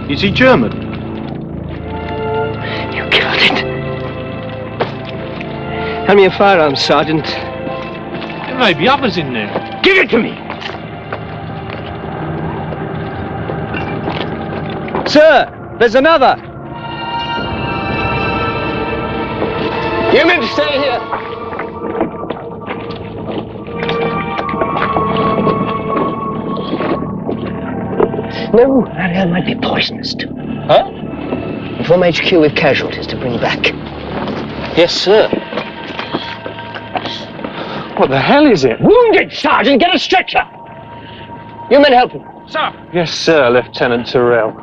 Is he German? You killed it. Hand me a firearm, Sergeant. There may be others in there. Give it to me! Sir, there's another! You men to stay here! No, that air might be poisonous too. Huh? Inform HQ with casualties to bring back. Yes, sir. What the hell is it? Wounded, Sergeant! Get a stretcher! You men help him. Sir! Yes, sir, Lieutenant Tyrell.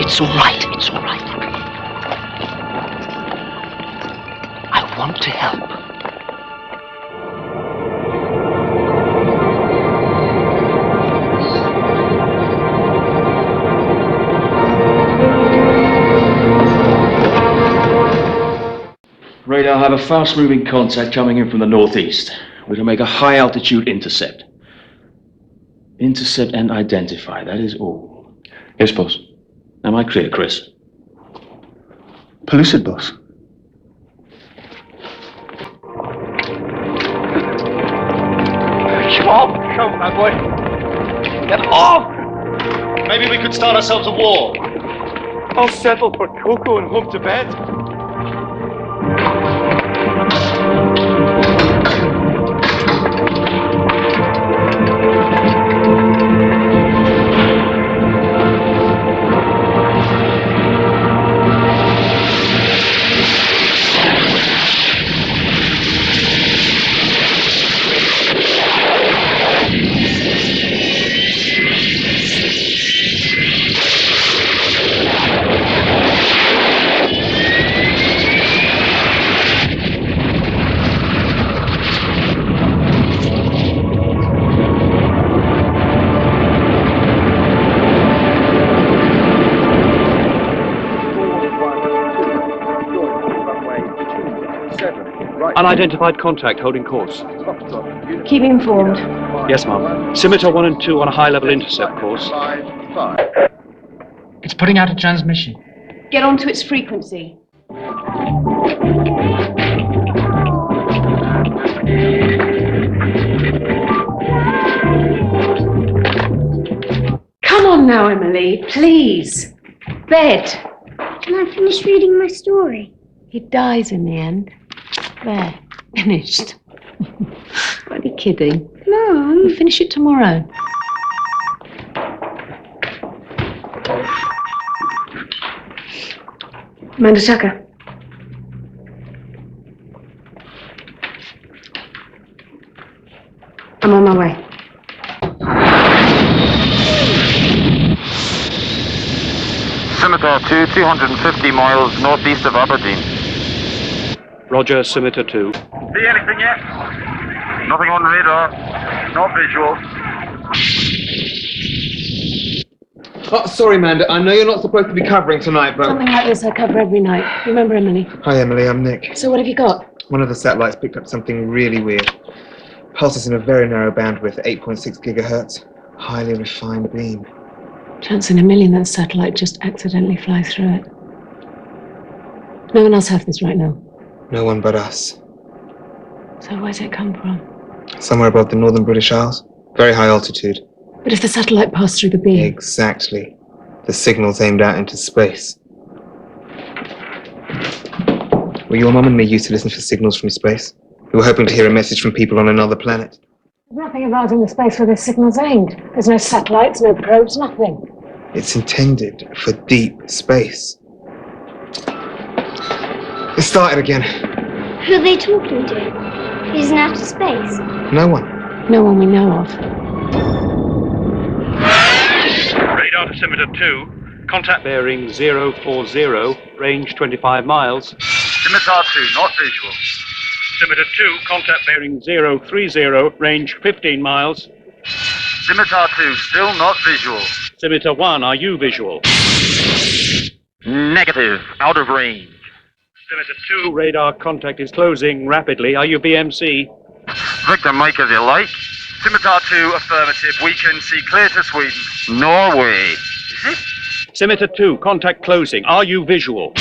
It's all right, it's all right. I want to help. Radar, have a fast-moving contact coming in from the northeast. We're to make a high-altitude intercept. Intercept and identify, that is all. Yes, boss. Am I clear, Chris? Pellucid, boss. Come on, my boy. Get off! Maybe we could start ourselves a war. I'll settle for cocoa and home to bed. Unidentified contact holding course. Keep me informed. Yes, ma'am. Scimitar 1 and 2 on a high-level intercept course. It's putting out a transmission. Get onto its frequency. Come on now, Emily, please. Bed. Can I finish reading my story? He dies in the end. There, finished. Are you kidding? Mom. We'll finish it tomorrow. Amanda Tucker. I'm on my way. Scimitar 2, 250 miles northeast of Aberdeen. Roger, Scimitar 2. See anything yet? Nothing on radar. Not visual. Oh, sorry, Amanda. I know you're not supposed to be covering tonight, but... Something like this I cover every night. Remember Emily? Hi, Emily. I'm Nick. So what have you got? One of the satellites picked up something really weird. Pulses in a very narrow bandwidth, 8.6 gigahertz. Highly refined beam. Chance in a million that satellite just accidentally flies through it. No one else has this right now. No one but us. So where's it come from? Somewhere above the northern British Isles. Very high altitude. But if the satellite passed through the beam... Exactly. The signal's aimed out into space. Well, your mum and me used to listen for signals from space. We were hoping to hear a message from people on another planet. There's nothing about in the space where this signal's aimed. There's no satellites, no probes, nothing. It's intended for deep space. It started again. Who are they talking to? He's in outer space. No one. No one we know of. Radar to Scimitar 2. Contact bearing 040, range 25 miles. Scimitar 2, not visual. Scimitar 2, contact bearing 030, range 15 miles. Scimitar 2, still not visual. Scimitar 1, are you visual? Negative, out of range. Scimitar 2, radar contact is closing rapidly. Are you BMC? Victor Mike, as you like. Scimitar 2, affirmative. We can see clear to Sweden. Norway. Is it? Scimitar 2, contact closing. Are you visual?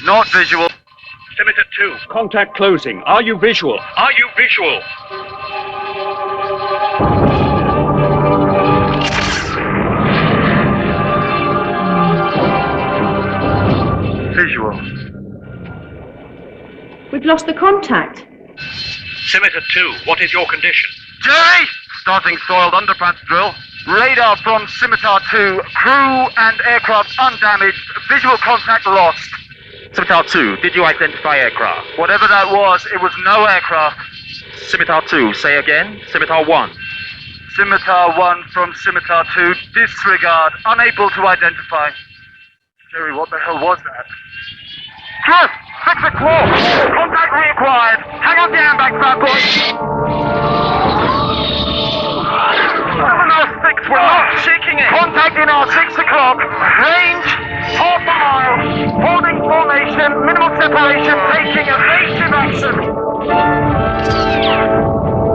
Not visual. Scimitar 2, contact closing. Are you visual? Are you visual? Visual. We've lost the contact. Scimitar 2, what is your condition? Jerry! Starting soiled underpants drill. Radar from Scimitar 2. Crew and aircraft undamaged. Visual contact lost. Scimitar 2, did you identify aircraft? Whatever that was, it was no aircraft. Scimitar 2, say again. Scimitar 1. Scimitar 1 from Scimitar 2. Disregard. Unable to identify. Jerry, what the hell was that? Cliff! 6 o'clock! Contact reacquired! Hang on the handbag, bad boy! 706, we're not shaking it! Contact in our 6 o'clock. Range, half a mile. Holding formation, minimal separation, taking evasive action.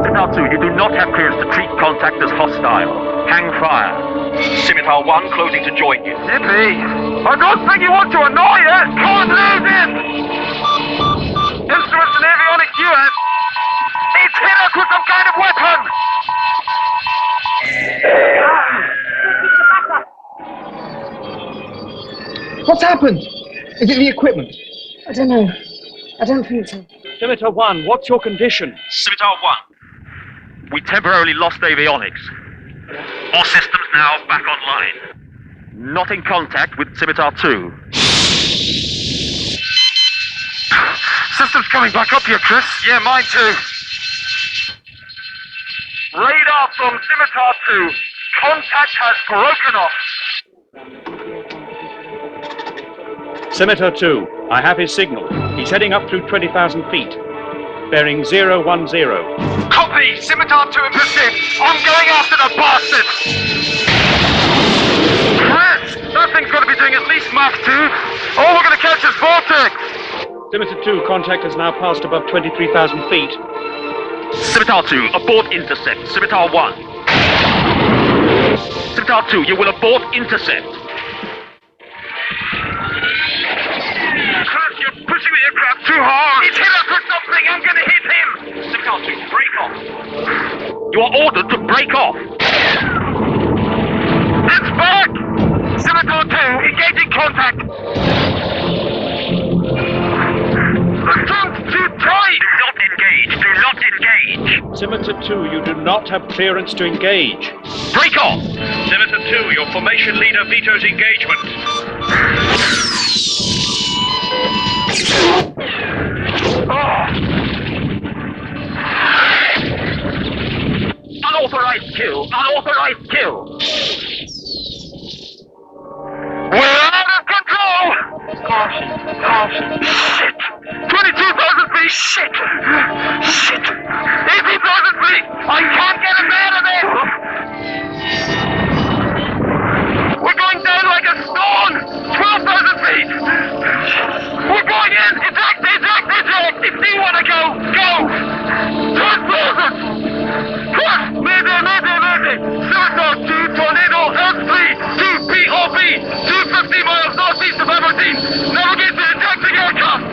Scimitar 2, you do not have clearance to treat contact as hostile. Hang fire. Scimitar 1 closing to join you. Nippy! I don't think you want to annoy it! Can't lose it! Instruments and avionics US! It's hit us with some kind of weapon! What's happened? Is it the equipment? I don't know. I don't think so. Scimitar 1, what's your condition? Scimitar 1. We temporarily lost avionics. All systems now back online. Not in contact with Scimitar 2. Systems coming back up here, Chris. Yeah, mine too. Radar from Scimitar 2. Contact has broken off. Scimitar 2, I have his signal. He's heading up through 20,000 feet. Bearing 010. Copy! Scimitar 2 in pursuit! I'm going after the bastard! Chris! That thing's got to be doing at least Mach 2. All we're going to catch is vortex! Scimitar 2, contact has now passed above 23,000 feet. Scimitar 2, abort intercept. Scimitar 1. Scimitar 2, you will abort intercept. Chris, you're pushing the aircraft too hard! He's hit us with something! I'm going to hit him! Scimitar 2, break off. You are ordered to break off. It's back! Scimitar 2, engaging contact. The stunt's too tight! Do not engage, do not engage. engage. Scimitar 2, you do not have clearance to engage. Break off. Scimitar 2, your formation leader vetoes engagement. Unauthorized kill. Unauthorized kill. We're out of control. Caution. Caution. Shit. 22,000 feet. Shit. Shit. 18,000 feet. I can't get him out of this. We're going down like a stone. 12,000 feet. We're going in. Eject. Eject. Eject. If you want to go, go. 10,000. Mayday, mayday, mayday! Scimitar 2, Tornado, L3, 2 POV, 250 miles northeast of Aberdeen. Navigate to ejecting aircraft.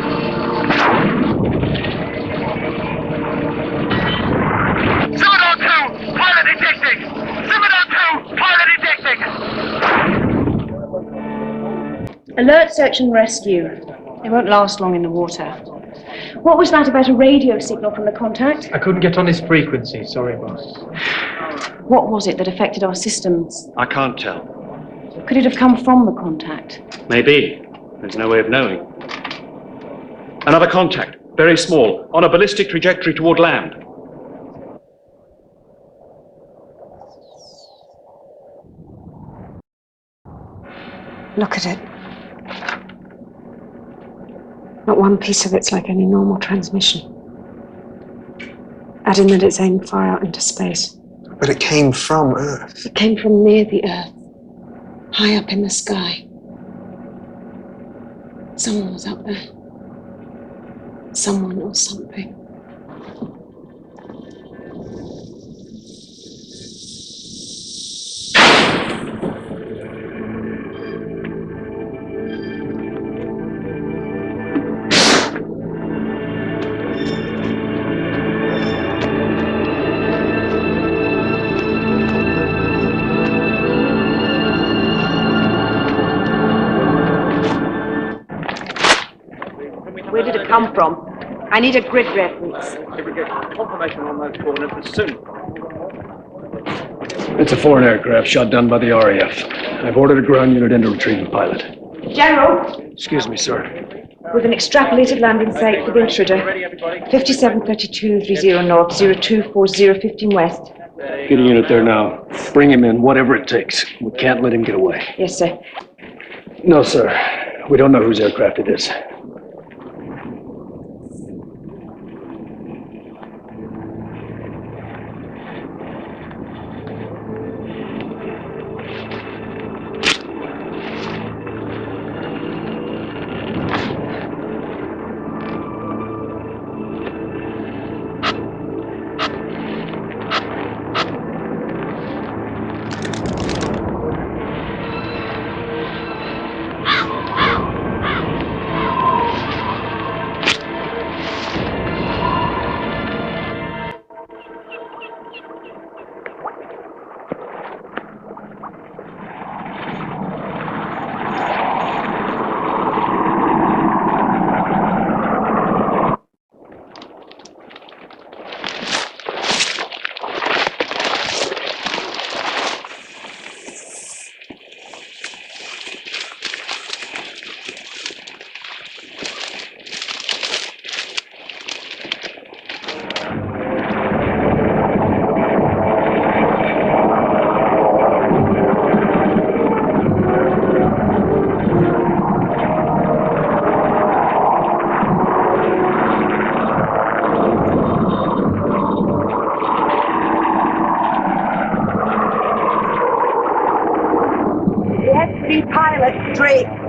Scimitar 2, pilot ejecting. Scimitar 2, pilot ejecting. Alert, search and rescue. They won't last long in the water. What was that about a radio signal from the contact? I couldn't get on his frequency, sorry, boss. What was it that affected our systems? I can't tell. Could it have come from the contact? Maybe. There's no way of knowing. Another contact, very small, on a ballistic trajectory toward land. Look at it. Not one piece of it's like any normal transmission. Add in that it's aimed far out into space. But it came from Earth. It came from near the Earth, high up in the sky. Someone was up there. Someone or something. Where did it come from? I need a grid reference. If we get confirmation on those coordinates soon. It's a foreign aircraft shot down by the RAF. I've ordered a ground unit in to retrieve the pilot. General, Excuse me, sir. with an extrapolated landing site for the intruder. 573230 north, 0240, 15 west. Get a unit there now. Bring him in, whatever it takes. We can't let him get away. Yes, sir. No, sir. We don't know whose aircraft it is.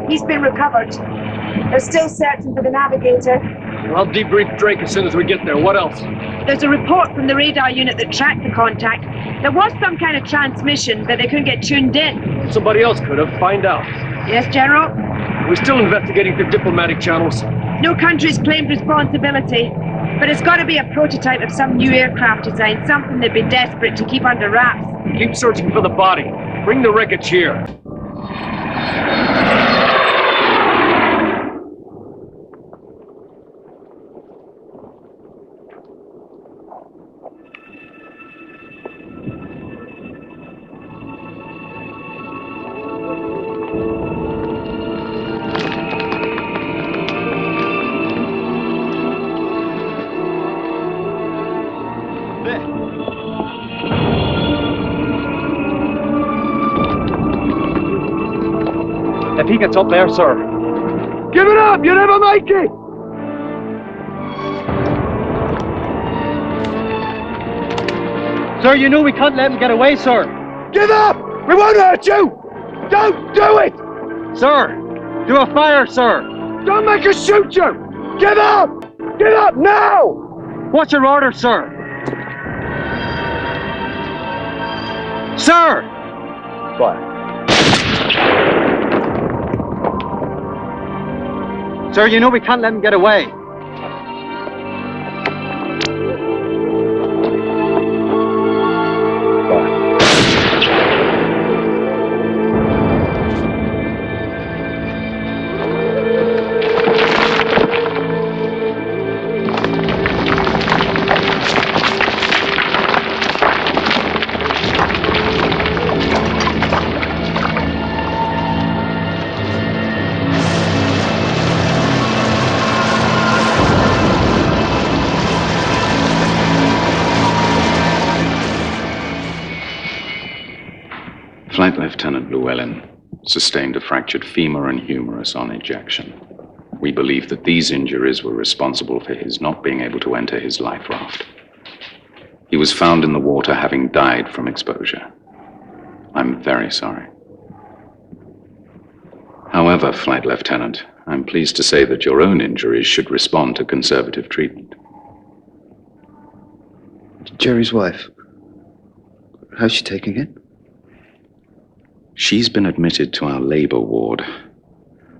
He's been recovered. They're still searching for the navigator. I'll debrief Drake as soon as we get there. What else? There's a report from the radar unit that tracked the contact. There was some kind of transmission, but they couldn't get tuned in. Somebody else could have. Find out. Yes, General? We're still investigating through diplomatic channels. No country's claimed responsibility, but it's got to be a prototype of some new aircraft design, something they'd be desperate to keep under wraps. Keep searching for the body. Bring the wreckage here. If he gets up there, sir. Give it up! You never make it! Sir, you know we can't let him get away, sir. Give up! We won't hurt you! Don't do it! Sir, do a fire, sir. Don't make us shoot you! Give up! Give up now! What's your order, sir? Sir! Fire. Sir, you know we can't let him get away. Flight Lieutenant Llewellyn sustained a fractured femur and humerus on ejection. We believe that these injuries were responsible for his not being able to enter his life raft. He was found in the water having died from exposure. I'm very sorry. However, Flight Lieutenant, I'm pleased to say that your own injuries should respond to conservative treatment. Jerry's wife. How's she taking it? She's been admitted to our labor ward.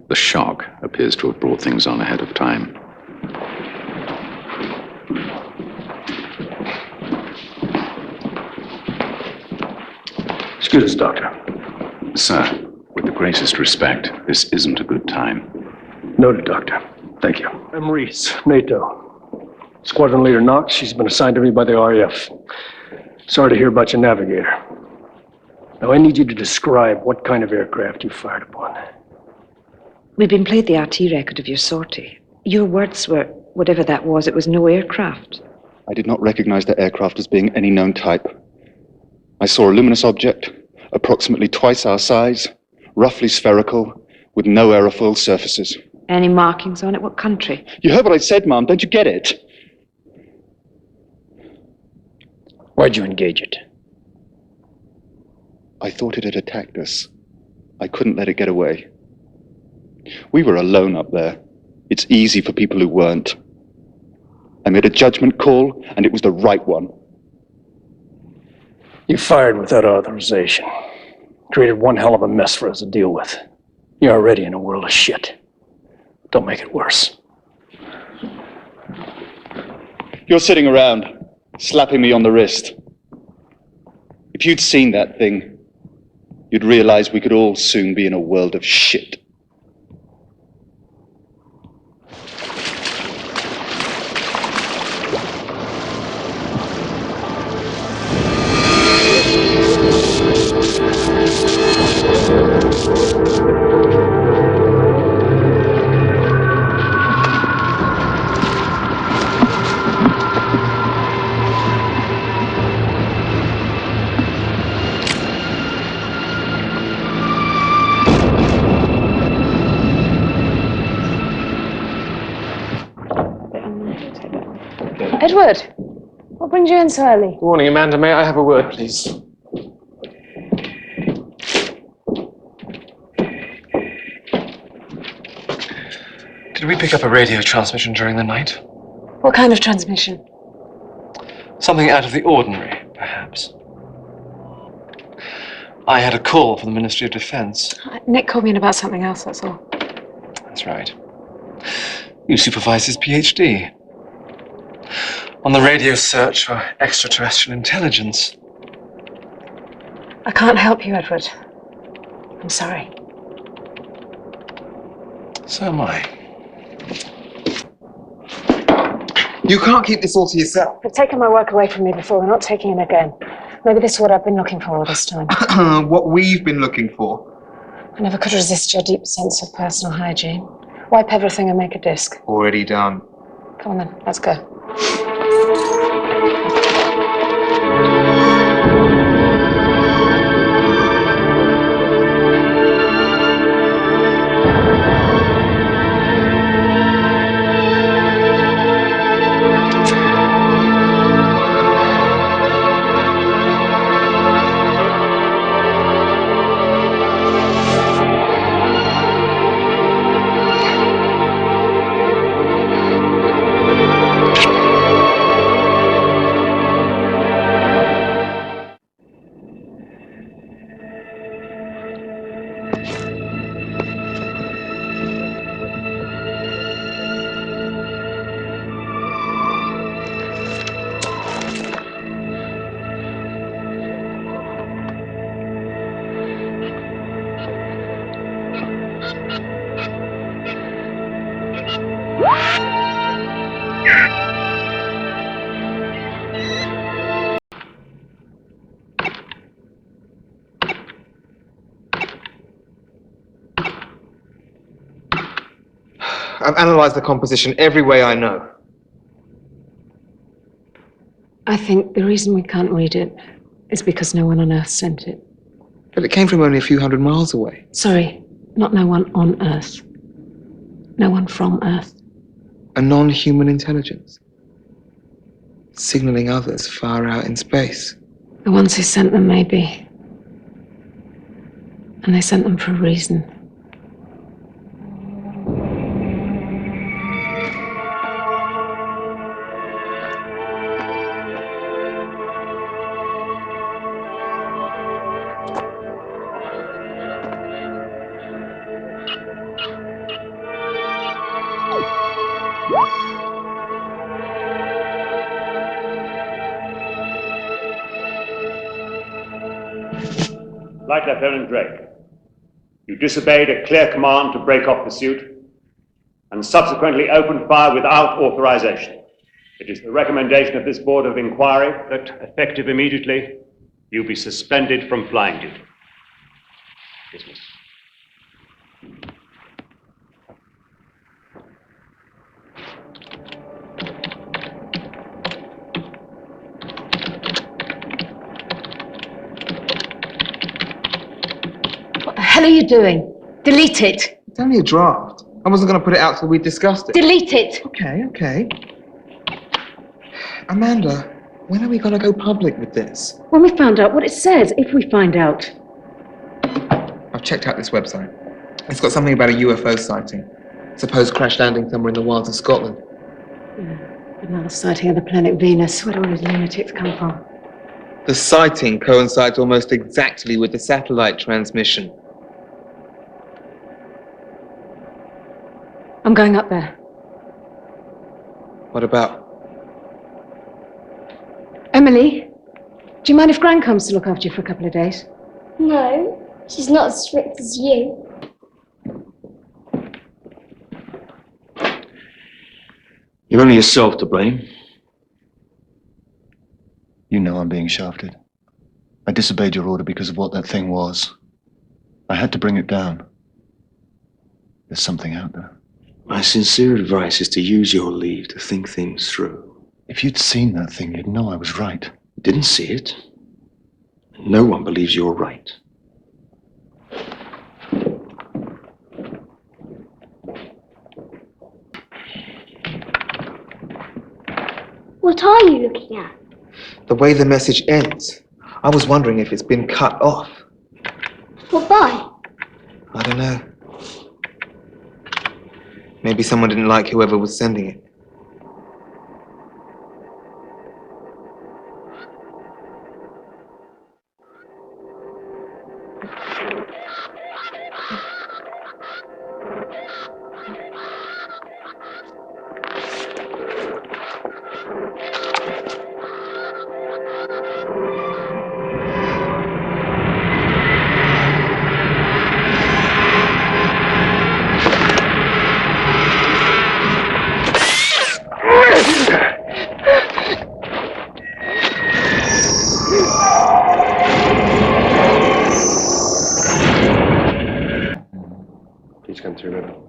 The shock appears to have brought things on ahead of time. Excuse us, Doctor. Sir, with the greatest respect, this isn't a good time. Noted, Doctor. Thank you. I'm Reece, NATO. Squadron leader Knox. She's been assigned to me by the RAF. Sorry to hear about your navigator. Now, I need you to describe what kind of aircraft you fired upon. We've been played the RT record of your sortie. Your words were, whatever that was, it was no aircraft. I did not recognize the aircraft as being any known type. I saw a luminous object, approximately twice our size, roughly spherical, with no aerofoil surfaces. Any markings on it? What country? You heard what I said, Mom. Don't you get it? Why'd you engage it? I thought it had attacked us. I couldn't let it get away. We were alone up there. It's easy for people who weren't. I made a judgment call, and it was the right one. You fired without authorization. Created one hell of a mess for us to deal with. You're already in a world of shit. Don't make it worse. You're sitting around, slapping me on the wrist. If you'd seen that thing, you'd realize we could all soon be in a world of shit. Edward, what brings you in so early? Good morning, Amanda. May I have a word, please? Did we pick up a radio transmission during the night? What kind of transmission? Something out of the ordinary, perhaps. I had a call from the Ministry of Defence. Nick called me in about something else, that's all. That's right. You supervised his PhD. On the radio search for extraterrestrial intelligence. I can't help you, Edward. I'm sorry. So am I. You can't keep this all to yourself. You've taken my work away from me before. We're not taking it again. Maybe this is what I've been looking for all this time. What we've been looking for. I never could resist your deep sense of personal hygiene. Wipe everything and make a disc. Already done. Come on then, let's go. I've analysed the composition every way I know. I think the reason we can't read it is because no one on Earth sent it. But it came from only a few hundred miles away. Sorry, not no one on Earth. No one from Earth. A non-human intelligence. Signalling others far out in space. The ones who sent them, maybe. And they sent them for a reason. Flight Lieutenant Drake, you disobeyed a clear command to break off pursuit and subsequently opened fire without authorization. It is the recommendation of this Board of Inquiry that, effective immediately, you be suspended from flying duty. Dismiss. What the hell are you doing? Delete it. It's only a draft. I wasn't going to put it out till we discussed it. Delete it. Okay. Amanda, when are we going to go public with this? When we found out what it says, if we find out. I've checked out this website. It's got something about a UFO sighting. Supposed crash landing somewhere in the wilds of Scotland. Another sighting of the planet Venus. Where do all these lunatics come from? The sighting coincides almost exactly with the satellite transmission. I'm going up there. What about? Emily, do you mind if Gran comes to look after you for a couple of days? No, she's not as strict as you. You're only yourself to blame. You know I'm being shafted. I disobeyed your order because of what that thing was. I had to bring it down. There's something out there. My sincere advice is to use your leave to think things through. If you'd seen that thing, you'd know I was right. Didn't see it. No one believes you're right. What are you looking at? The way the message ends. I was wondering if it's been cut off. What by? I don't know. Maybe someone didn't like whoever was sending it.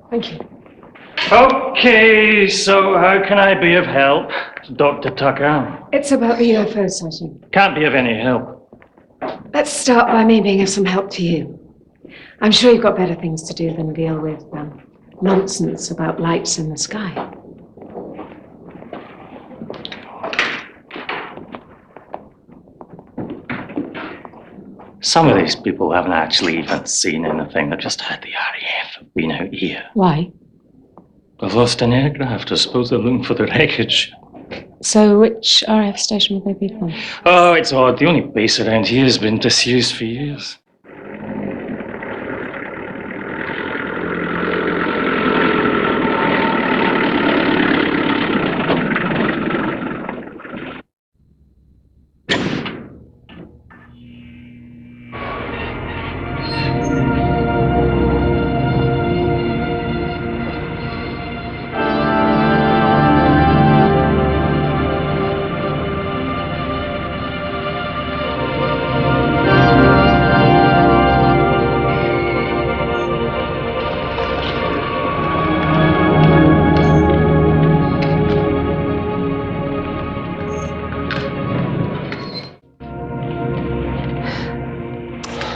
Thank you. Okay, so how can I be of help, Dr. Tucker? It's about the UFO sighting. Can't be of any help. Let's start by me being of some help to you. I'm sure you've got better things to do than deal with nonsense about lights in the sky. Some of these people haven't actually even seen anything. They've just had the RAF been out here. Why? They've lost an aircraft. I suppose they're looking for the wreckage. So which RAF station would they be from? Oh, it's odd. The only base around here has been disused for years.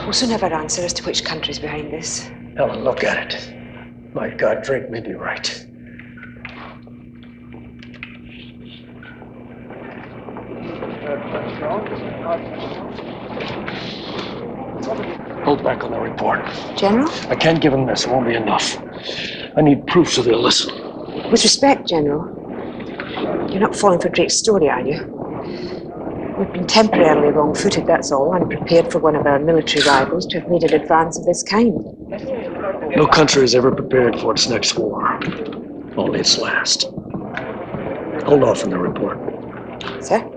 We'll soon have our answer as to which country's behind this. Helen, look at it. My God, Drake may be right. Hold back on the report. General? I can't give them this. It won't be enough. I need proof so they'll listen. With respect, General, you're not falling for Drake's story, are you? We've been temporarily wrong-footed, that's all, unprepared for one of our military rivals to have made an advance of this kind. No country is ever prepared for its next war. Only its last. Hold off on the report. Sir?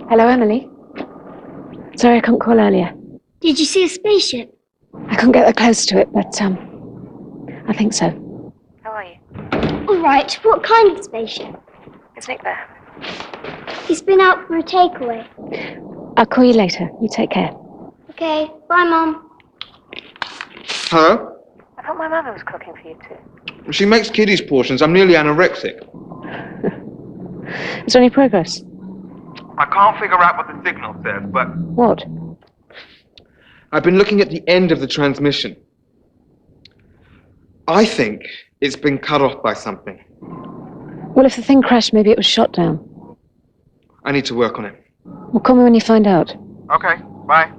Hello, Emily. Sorry I couldn't call earlier. Did you see a spaceship? I couldn't get that close to it, but, I think so. How are you? All right. What kind of spaceship? Is Nick there? He's been out for a takeaway. I'll call you later. You take care. Okay. Bye, Mum. Hello? I thought my mother was cooking for you too. She makes kiddies' portions. I'm nearly anorexic. Is there any progress? I can't figure out what the signal says, but... What? I've been looking at the end of the transmission. I think it's been cut off by something. Well, if the thing crashed, maybe it was shot down. I need to work on it. Well, call me when you find out. Okay, bye.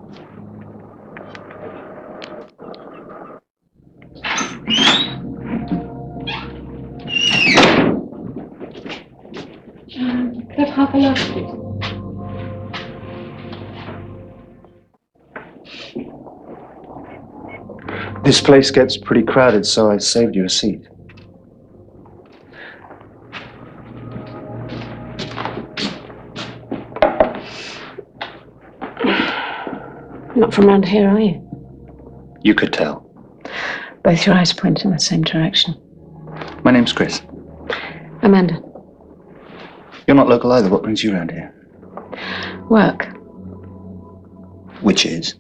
Could I have half a loaf, please? This place gets pretty crowded, so I saved you a seat. Not from around here, are you? You could tell. Both your eyes point in the same direction. My name's Chris. Amanda. You're not local either. What brings you around here? Work. Which is?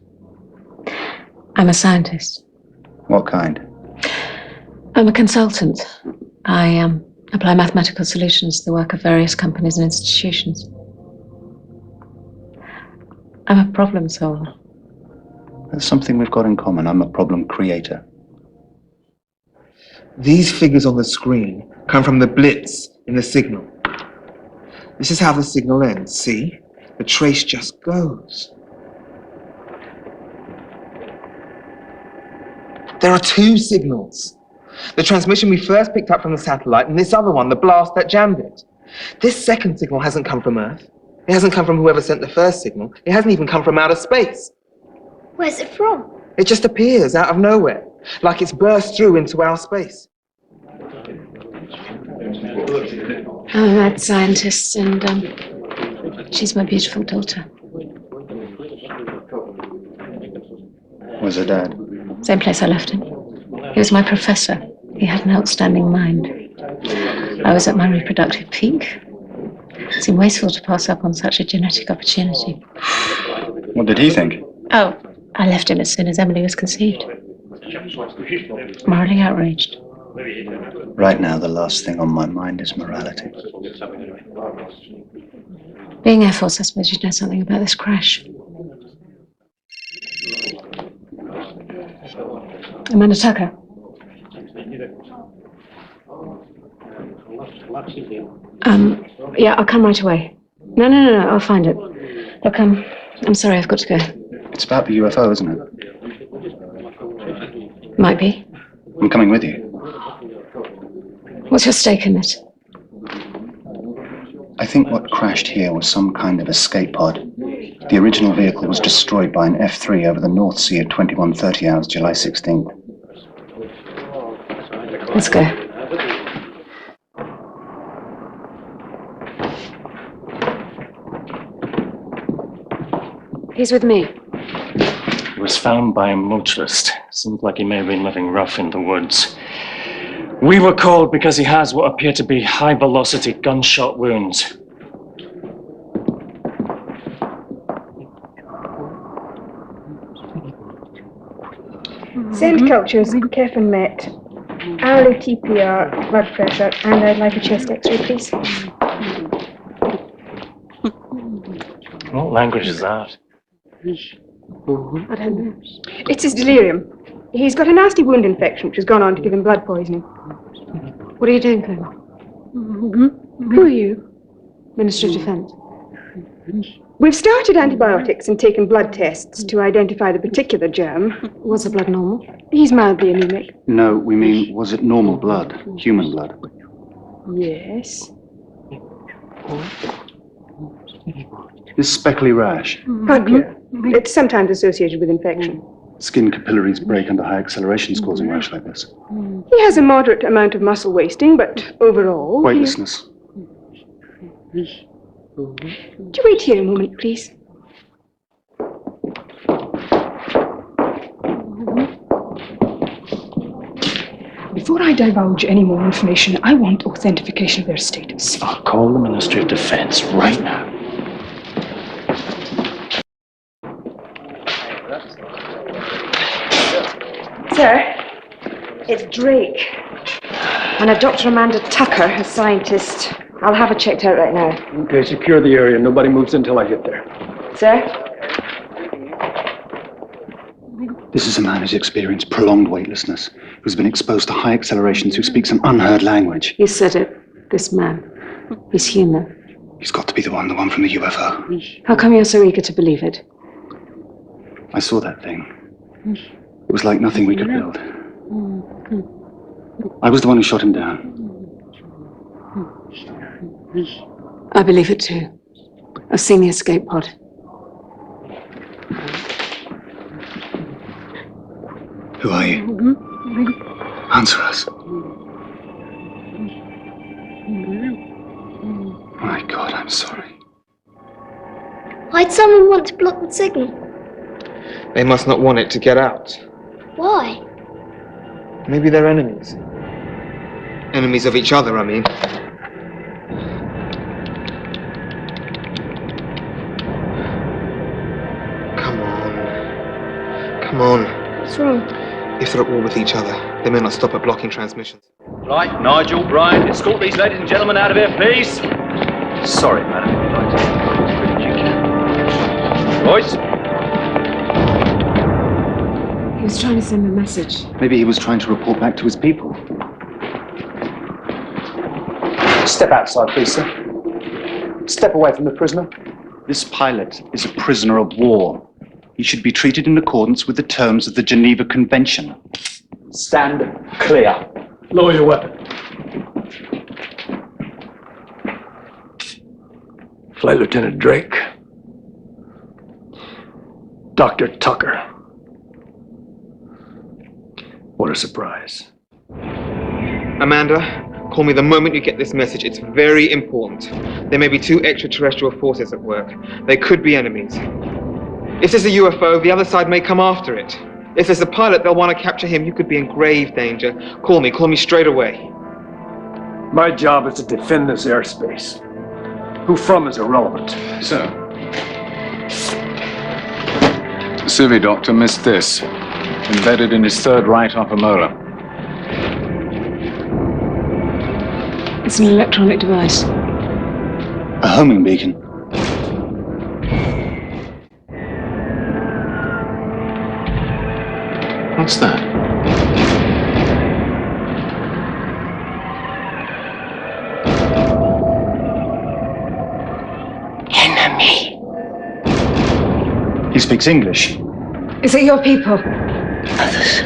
I'm a scientist. What kind? I'm a consultant. I apply mathematical solutions to the work of various companies and institutions. I'm a problem solver. There's something we've got in common. I'm a problem creator. These figures on the screen come from the blitz in the signal. This is how the signal ends, see? The trace just goes. There are two signals. The transmission we first picked up from the satellite and this other one, the blast that jammed it. This second signal hasn't come from Earth. It hasn't come from whoever sent the first signal. It hasn't even come from outer space. Where's it from? It just appears out of nowhere, like it's burst through into our space. I'm a mad scientist, and she's my beautiful daughter. Where's her dad? Same place I left him. He was my professor. He had an outstanding mind. I was at my reproductive peak. It seemed wasteful to pass up on such a genetic opportunity. What did he think? Oh, I left him as soon as Emily was conceived. Morally outraged. Right now, the last thing on my mind is morality. Being Air Force, I suppose you'd know something about this crash. Amanda Tucker. Yeah, I'll come right away. No, I'll find it. Look, I'm sorry, I've got to go. It's about the UFO, isn't it? Might be. I'm coming with you. What's your stake in it? I think what crashed here was some kind of escape pod. The original vehicle was destroyed by an F-3 over the North Sea at 21:30 hours, July 16th. Let's go. He's with me. He was found by a motorist. Seems like he may have been living rough in the woods. We were called because he has what appear to be high-velocity gunshot wounds. Scent cultures, Kef and Met. Hourly TPR, blood pressure, and I'd like a chest x-ray, please. What language is that? I don't know. It's his delirium. He's got a nasty wound infection, which has gone on to give him blood poisoning. What are you doing, Colonel? Who are you? Ministry of Defence. We've started antibiotics and taken blood tests to identify the particular germ. Was the blood normal? He's mildly anemic. No, we mean, was it normal blood? Human blood? Yes. This speckly rash. Pucker. It's sometimes associated with infection. Skin capillaries break under high accelerations, causing rash like this. He has a moderate amount of muscle wasting, but overall... Weightlessness. Would you wait here a moment, please? Before I divulge any more information, I want authentication of their status. I'll call the Ministry of Defence right now. Sir, it's Drake. And a Dr. Amanda Tucker, a scientist. I'll have her checked out right now. Okay, secure the area. Nobody moves until I get there. Sir? This is a man who's experienced prolonged weightlessness, who's been exposed to high accelerations, who speaks an unheard language. You said it. This man. He's human. He's got to be the one from the UFO. How come you're so eager to believe it? I saw that thing. It was like nothing we could build. I was the one who shot him down. I believe it too. I've seen the escape pod. Who are you? Answer us. My God, I'm sorry. Why'd someone want to block the signal? They must not want it to get out. Why? Maybe they're enemies. Enemies of each other, I mean. Come on. What's wrong? If they're at war with each other, they may not stop at blocking transmissions. Right, Nigel, Brian, escort these ladies and gentlemen out of here, please. Sorry, madam. Royce? He was trying to send a message. Maybe he was trying to report back to his people. Step outside, please, sir. Step away from the prisoner. This pilot is a prisoner of war. He should be treated in accordance with the terms of the Geneva Convention. Stand clear. Lower your weapon. Flight Lieutenant Drake. Dr. Tucker. What a surprise. Amanda, call me the moment you get this message. It's very important. There may be 2 extraterrestrial forces at work. They could be enemies. If there's a UFO, the other side may come after it. If there's a pilot, they'll want to capture him. You could be in grave danger. Call me straight away. My job is to defend this airspace. Who from is irrelevant. Sir. The Civi doctor missed this. Embedded in his third right upper molar. It's an electronic device. A homing beacon. What's that? Enemy. He speaks English. Is it your people? Others.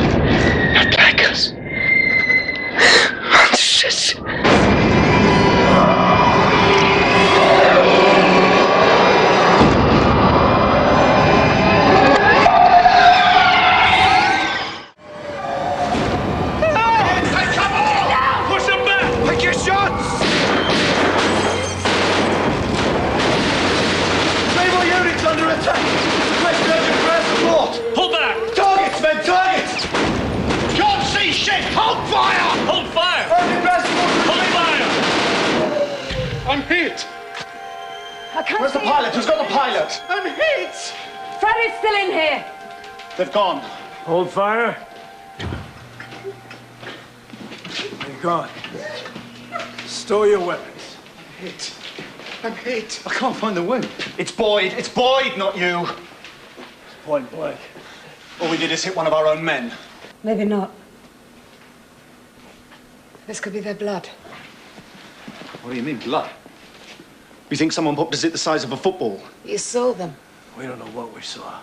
Not like us. Monsters. Naval units under attack! Where's the pilot? Who's got the pilot? I'm hit! Freddy's still in here. They've gone. Hold fire. They're gone. Stow your weapons. I'm hit. I can't find the wound. It's Boyd. It's Boyd, not you. Point blank. All we did is hit one of our own men. Maybe not. This could be their blood. What do you mean, blood? You think someone popped a zit the size of a football? You saw them. We don't know what we saw.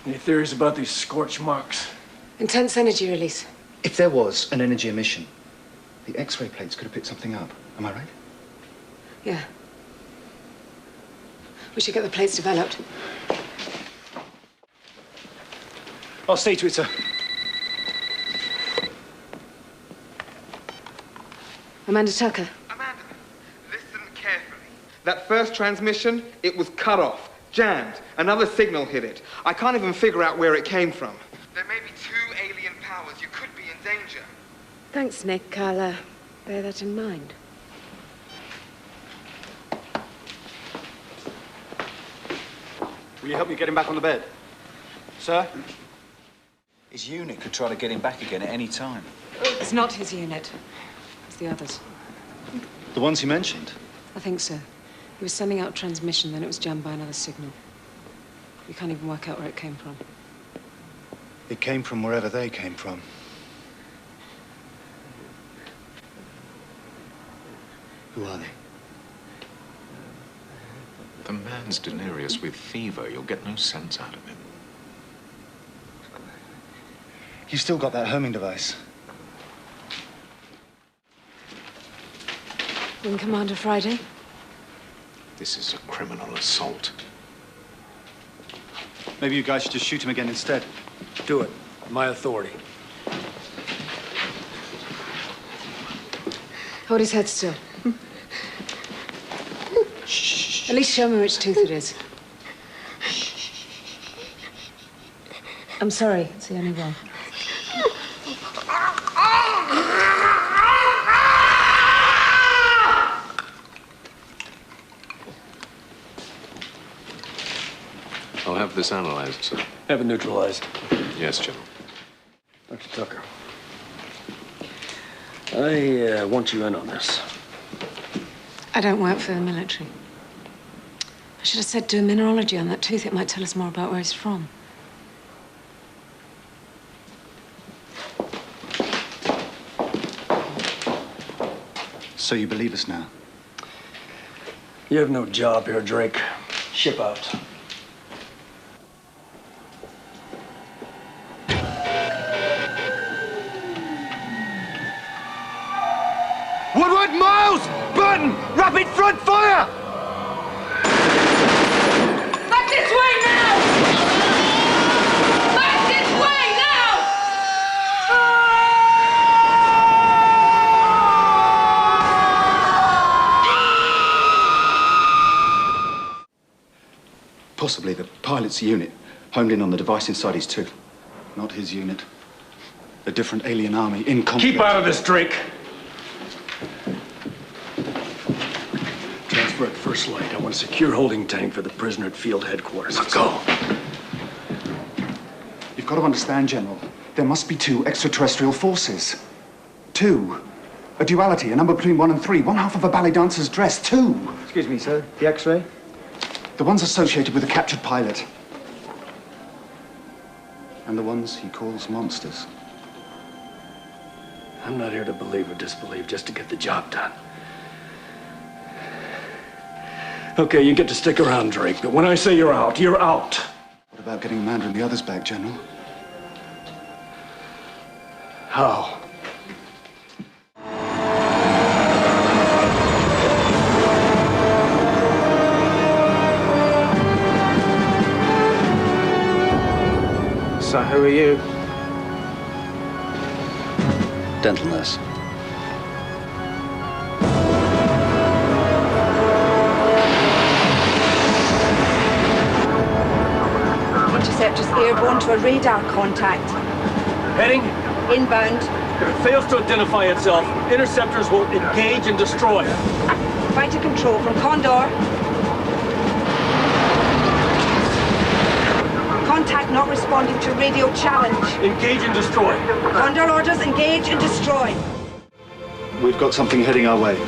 Any theories about these scorch marks? Intense energy release. If there was an energy emission, the X-ray plates could have picked something up. Am I right? Yeah. We should get the plates developed. I'll see to it, sir. Amanda Tucker. Amanda, listen carefully. That first transmission, it was cut off, jammed. Another signal hit it. I can't even figure out where it came from. There may be 2 alien powers. You could be in danger. Thanks, Nick. I'll bear that in mind. Will you help me get him back on the bed? Sir? His unit could try to get him back again at any time. It's not his unit. It's the others. The ones you mentioned? I think so. He was sending out a transmission, then it was jammed by another signal. We can't even work out where it came from. It came from wherever they came from. Who are they? The man's delirious with fever. You'll get no sense out of him. You've still got that homing device. Wing Commander Friday? This is a criminal assault. Maybe you guys should just shoot him again instead. Do it. My authority. Hold his head still. Shh. At least show me which tooth it is. I'm sorry, it's the only one. I'll have this analyzed, sir. Have it neutralized. Yes, General. Dr. Tucker. I want you in on this. I don't work for the military. I should have said do a mineralogy on that tooth. It might tell us more about where he's from. So you believe us now? You have no job here, Drake. Ship out. Woodward, Miles! Burton! Rapid front fire! Back this way now! Back this way now! Possibly the pilot's unit homed in on the device inside his tooth. Not his unit. A different alien army in conflict. Keep out of this, Drake. Transfer at first light. I want a secure holding tank for the prisoner at field headquarters. Let's go. You've got to understand, General. There must be 2 extraterrestrial forces. 2. A duality, a number between 1 and 3. 1/2 of a ballet dancer's dress. 2. Excuse me, sir. The X-ray? The ones associated with the captured pilot. And the ones he calls monsters. I'm not here to believe or disbelieve, just to get the job done. Okay, you get to stick around, Drake, but when I say you're out, you're out. What about getting Amanda and the others back, General? How? So who are you? Dental nurse. Interceptors airborne to a radar contact. Heading? Inbound. If it fails to identify itself, interceptors will engage and destroy. Fighter control from Condor. Contact not responding to radio challenge. Engage and destroy. Condor orders, engage and destroy. We've got something heading our way.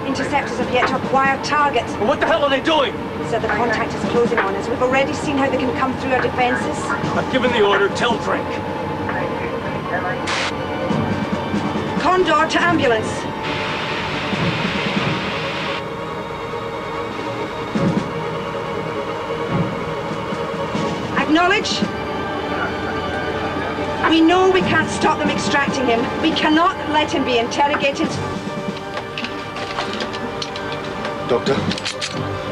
Interceptors have yet to acquire targets. But what the hell are they doing? So the contact is closing on us. We've already seen how they can come through our defenses. I've given the order, tell Drake. Condor to ambulance. Acknowledge. We know we can't stop them extracting him. We cannot let him be interrogated. Doctor,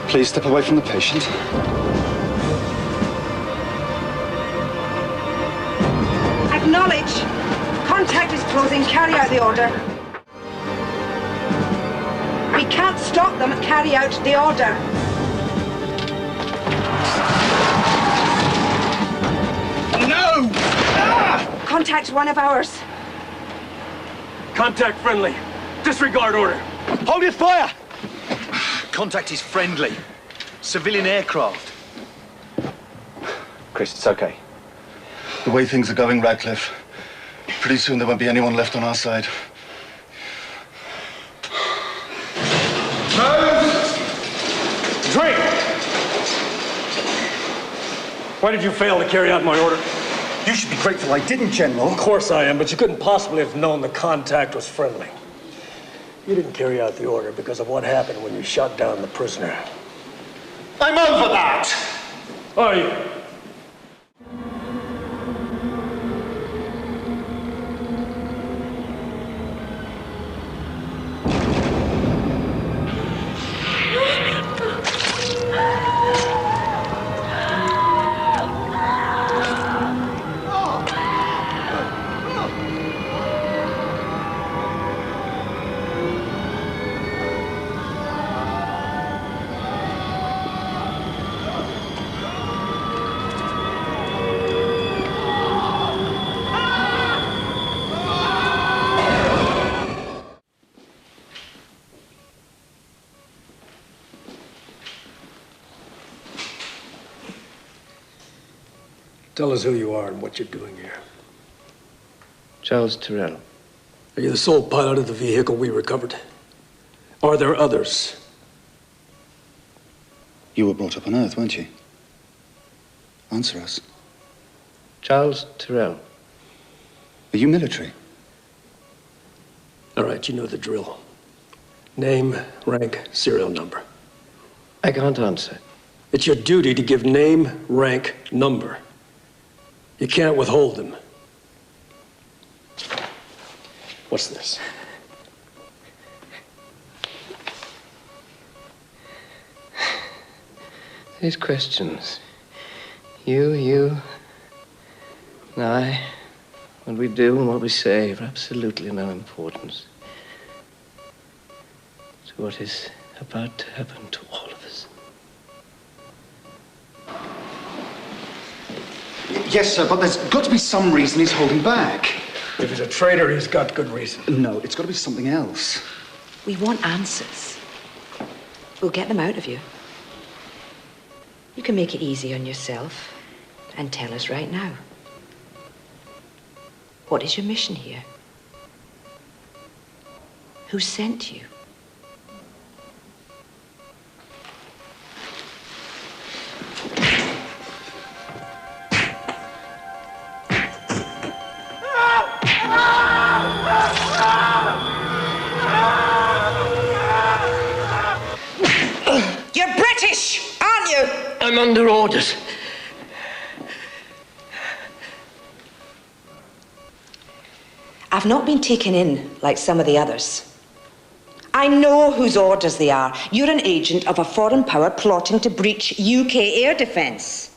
please step away from the patient. Acknowledge. Contact is closing. Carry out the order. We can't stop them. Carry out the order. No! Ah! Contact's one of ours. Contact friendly. Disregard order. Hold your fire! Contact is friendly. Civilian aircraft. Chris, it's okay. The way things are going, Radcliffe, pretty soon there won't be anyone left on our side. Drake! Why did you fail to carry out my order? You should be grateful I didn't, General. Of course I am, but you couldn't possibly have known the contact was friendly. You didn't carry out the order because of what happened when you shot down the prisoner. I'm over that! Are you? Tell us who you are and what you're doing here. Charles Tyrell. Are you the sole pilot of the vehicle we recovered? Are there others? You were brought up on Earth, weren't you? Answer us. Charles Tyrell. Are you military? All right, you know the drill. Name, rank, serial number. I can't answer. It's your duty to give name, rank, number. You can't withhold them. What's this? These questions. You, and I, what we do and what we say have absolutely no importance to what is about to happen to all of us. Yes, sir, but there's got to be some reason he's holding back. If he's a traitor, he's got good reason. No, it's got to be something else. We want answers. We'll get them out of you. You can make it easy on yourself and tell us right now. What is your mission here? Who sent you? You're British, aren't you? I'm under orders. I've not been taken in like some of the others. I know whose orders they are. You're an agent of a foreign power plotting to breach UK air defence.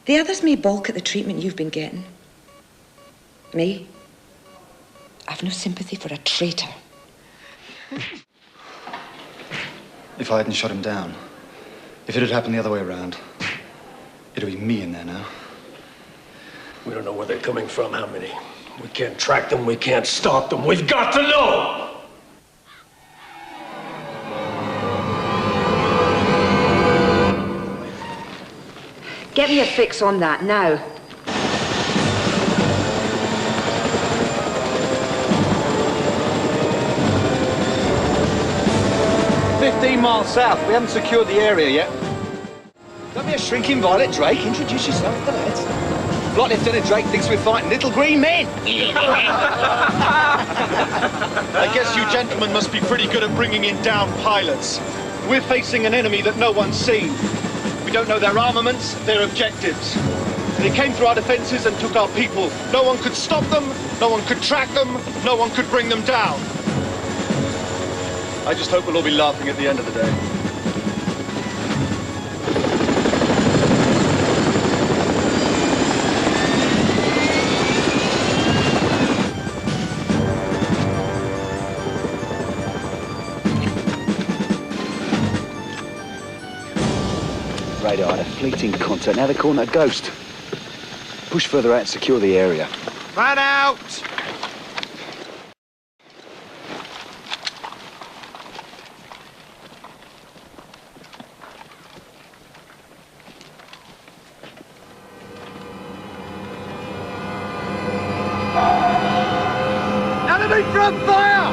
The others may balk at the treatment you've been getting. Me? I've no sympathy for a traitor. If I hadn't shot him down, if it had happened the other way around, it'd be me in there now. We don't know where they're coming from, how many. We can't track them, we can't stop them. We've got to know! Get me a fix on that now. Miles south. We haven't secured the area yet. Don't be a shrinking violet, Drake. Introduce yourself to the lads. Flight Lieutenant Drake thinks we're fighting little green men. I guess you gentlemen must be pretty good at bringing in down pilots. We're facing an enemy that no one's seen. We don't know their armaments, their objectives. They came through our defenses and took our people. No one could stop them, no one could track them, no one could bring them down. I just hope we'll all be laughing at the end of the day. Radar had a fleeting contact. Now they're calling it a ghost. Push further out and secure the area. Man out! Enemy front fire!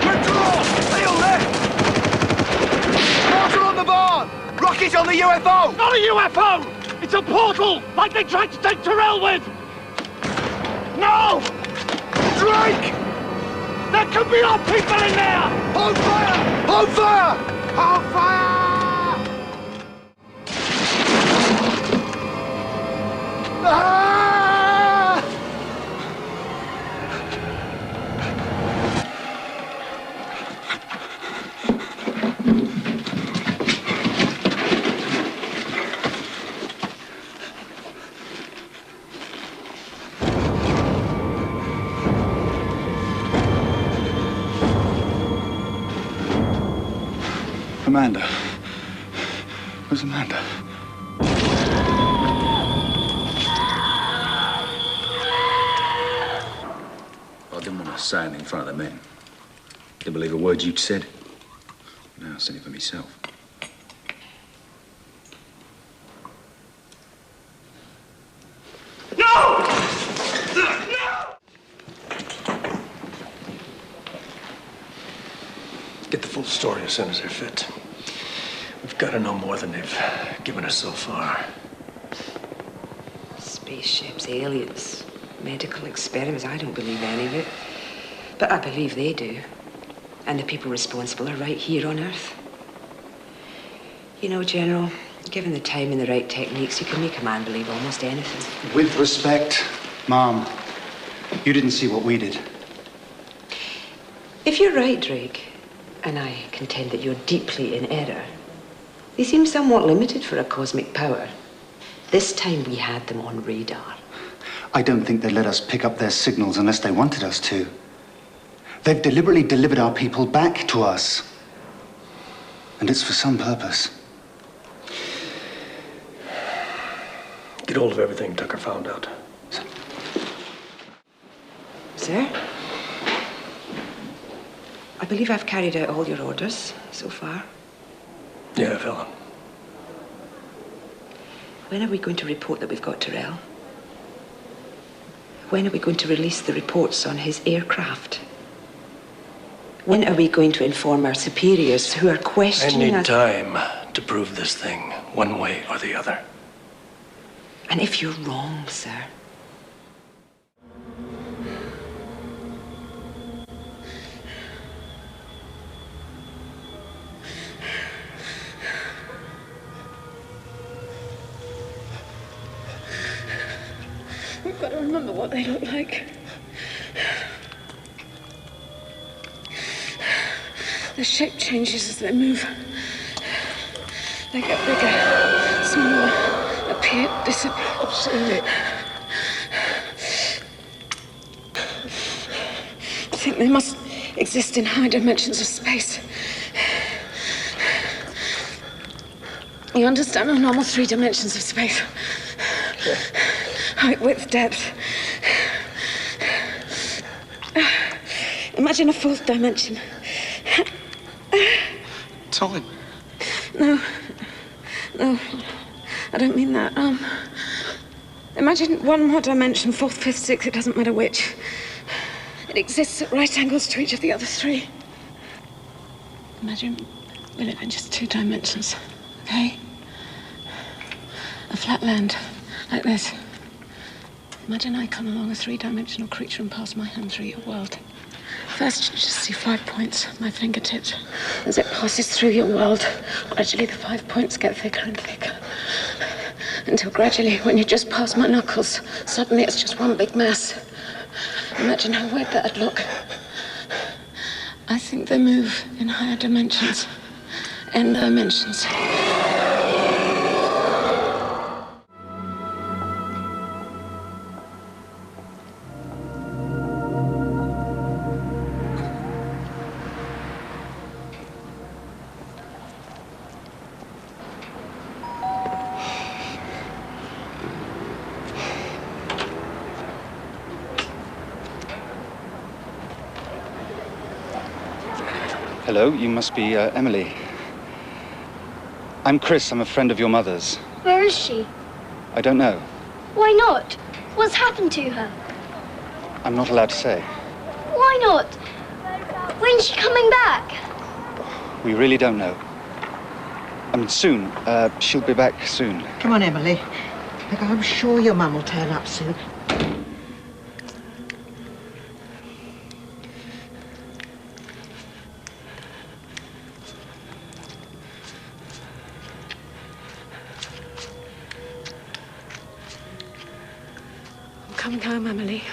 Control! Steel left! Mortar on the barn! Rocket on the UFO! Not a UFO! It's a portal, like they tried to take Tyrell with! No! Drake! There could be our people in there! Hold fire! Hold fire! Hold fire! Ah! Amanda. Where's Amanda? I didn't want to say it in front of the men. Didn't believe a word you'd said. Now I'll send it for myself. No! Get the full story as soon as they're fit. We've got to know more than they've given us so far. Spaceships, aliens, medical experiments. I don't believe any of it. But I believe they do. And the people responsible are right here on Earth. You know, General, given the time and the right techniques, you can make a man believe almost anything. With respect, Mom, you didn't see what we did. If you're right, Drake, and I contend that you're deeply in error, they seem somewhat limited for a cosmic power. This time we had them on radar. I don't think they'd let us pick up their signals unless they wanted us to. They've deliberately delivered our people back to us. And it's for some purpose. Get hold of everything Tucker found out. Sir? I believe I've carried out all your orders so far. Yeah, Helen. When are we going to report that we've got Tyrell? When are we going to release the reports on his aircraft? When are we going to inform our superiors who are questioning I us? need time to prove this thing, one way or the other. And if you're wrong, sir? We've got to remember what they look like. The shape changes as they move. They get bigger, smaller, appear, disappear. I've seen it. I think they must exist in high dimensions of space. You understand our normal 3 dimensions of space? Yeah. Height, width, depth. Imagine a 4th dimension. time. No. No. I don't mean that. Imagine one more dimension, fourth, fifth, sixth, it doesn't matter which. It exists at right angles to each of the other three. Imagine we live in just 2 dimensions, okay? A flat land, like this. Imagine I come along a 3-dimensional creature and pass my hand through your world. First, you just see 5 points, my fingertips. As it passes through your world, gradually the 5 points get thicker and thicker. Until gradually, when you just pass my knuckles, suddenly it's just one big mass. Imagine how weird that'd look. I think they move in higher dimensions. End dimensions. Hello, you must be Emily. I'm Chris, I'm a friend of your mother's. Where is she? I don't know. Why not? What's happened to her? I'm not allowed to say. Why not? When's she coming back? We really don't know. I mean, soon. She'll be back soon. Come on, Emily. Look, I'm sure your mum will turn up soon. I'm coming home, Emily.